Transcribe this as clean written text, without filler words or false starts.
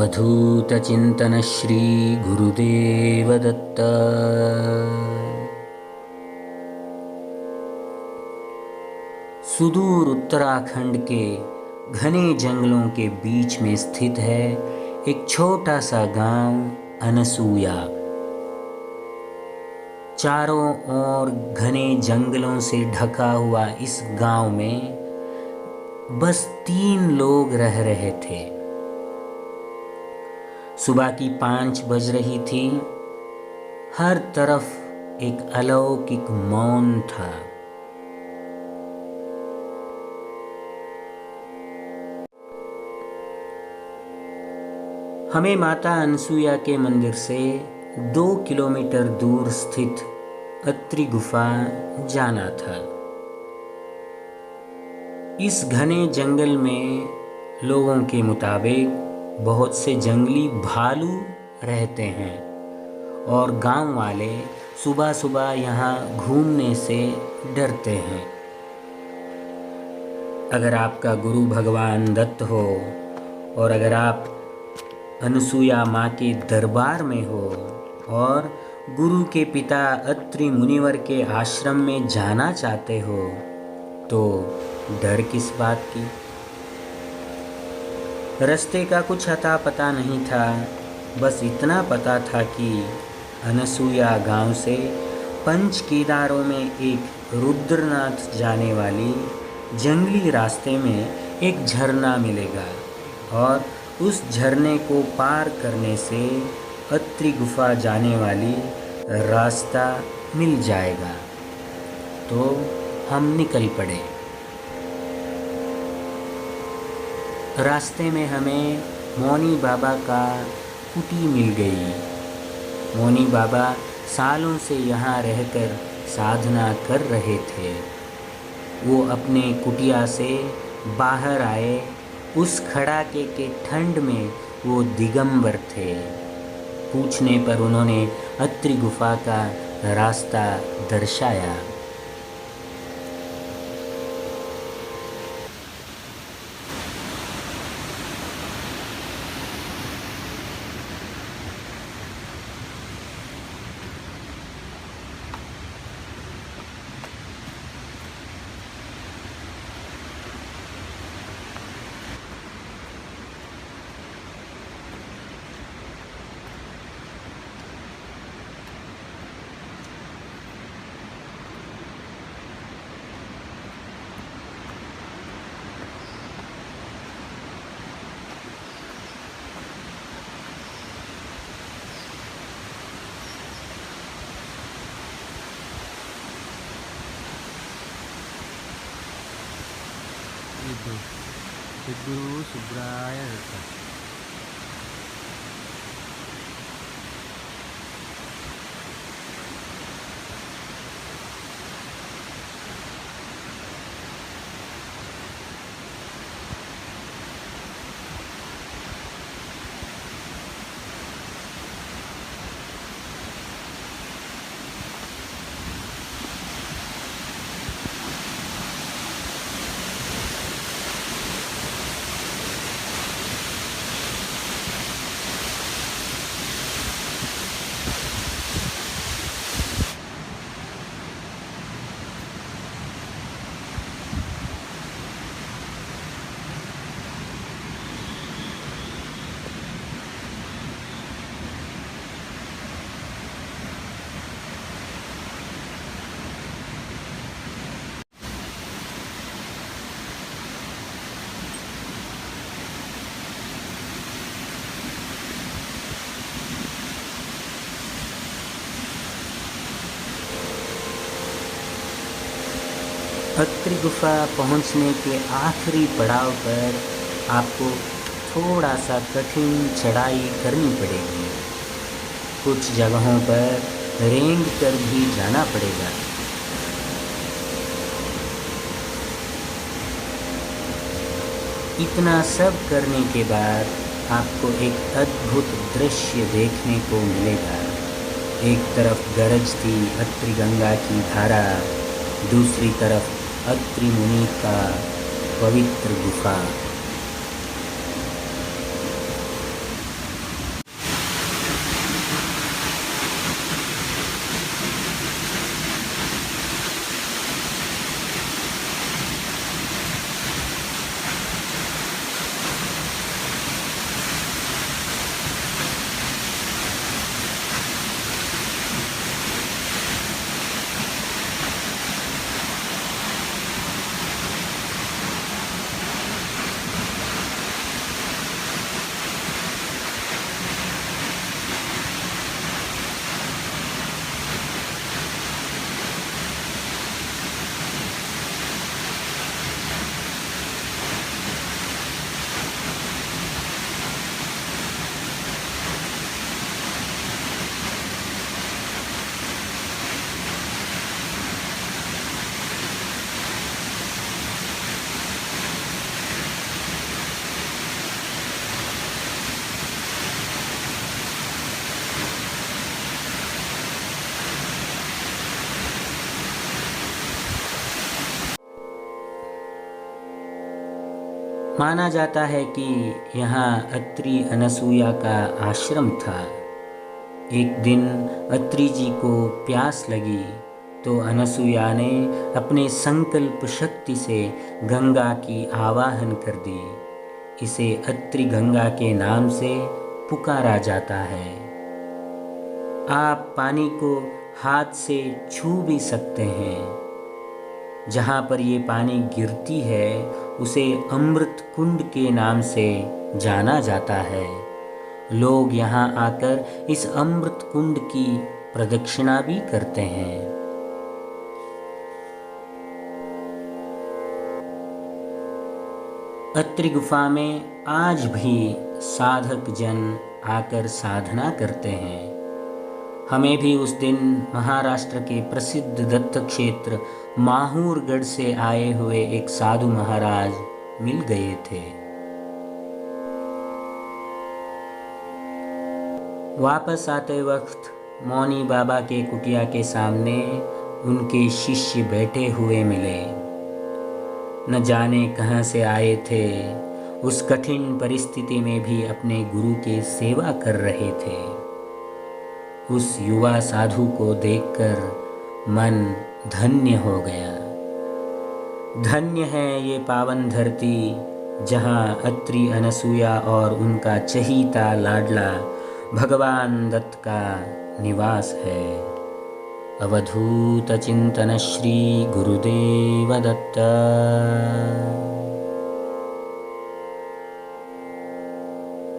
अवधूत चिंतन श्री गुरुदेव दत्त। सुदूर उत्तराखंड के घने जंगलों के बीच में स्थित है एक छोटा सा गांव अनसूया। चारों ओर घने जंगलों से ढका हुआ इस गांव में बस 3 लोग रह रहे थे। सुबह की 5 बज रही थी। हर तरफ एक अलौकिक मौन था। हमें माता अनसुया के मंदिर से 2 किलोमीटर दूर स्थित अत्रि गुफा जाना था। इस घने जंगल में लोगों के मुताबिक बहुत से जंगली भालू रहते हैं और गांव वाले सुबह सुबह यहाँ घूमने से डरते हैं। अगर आपका गुरु भगवान दत्त हो और अगर आप अनसुया माँ के दरबार में हो और गुरु के पिता अत्रि मुनिवर के आश्रम में जाना चाहते हो तो डर किस बात की। रास्ते का कुछ अता पता नहीं था। बस इतना पता था कि अनसुया गांव से 5 केदारों में एक रुद्रनाथ जाने वाली जंगली रास्ते में एक झरना मिलेगा और उस झरने को पार करने से अत्रि गुफा जाने वाली रास्ता मिल जाएगा। तो हम निकल पड़े। रास्ते में हमें मौनी बाबा का कुटी मिल गई। मौनी बाबा सालों से यहाँ रहकर साधना कर रहे थे। वो अपने कुटिया से बाहर आए। उस खड़ाके के ठंड में वो दिगंबर थे। पूछने पर उन्होंने अत्रि गुफा का रास्ता दर्शाया। सद्गुरु सुब्राय दत्त। अत्रि गुफा पहुंचने के आखिरी पड़ाव पर आपको थोड़ा सा कठिन चढ़ाई करनी पड़ेगी। कुछ जगहों पर रेंग कर भी जाना पड़ेगा। इतना सब करने के बाद आपको एक अद्भुत दृश्य देखने को मिलेगा। एक तरफ गरजती अत्रि गंगा की धारा, दूसरी तरफ अत्रि मुनि का पवित्र गुफा। माना जाता है कि यहाँ अत्रि अनसुईया का आश्रम था। एक दिन अत्रि जी को प्यास लगी तो अनसुईया ने अपने संकल्प शक्ति से गंगा की आवाहन कर दी। इसे अत्रि गंगा के नाम से पुकारा जाता है। आप पानी को हाथ से छू भी सकते हैं। जहाँ पर ये पानी गिरती है उसे अमृत कुंड के नाम से जाना जाता है। लोग यहाँ आकर इस अमृत कुंड की प्रदक्षिणा भी करते हैं। अत्रि गुफा में आज भी साधक जन आकर साधना करते हैं। हमें भी उस दिन महाराष्ट्र के प्रसिद्ध दत्त क्षेत्र माहूरगढ़ से आए हुए एक साधु महाराज मिल गए थे। वापस आते वक्त मौनी बाबा के कुटिया के सामने उनके शिष्य बैठे हुए मिले। न जाने कहाँ से आए थे, उस कठिन परिस्थिति में भी अपने गुरु की सेवा कर रहे थे। उस युवा साधु को देखकर मन धन्य हो गया। धन्य है ये पावन धरती जहाँ अत्रि अनसुईया और उनका चहीता लाडला भगवान दत्त का निवास है। अवधूत चिंतन श्री गुरुदेव दत्त।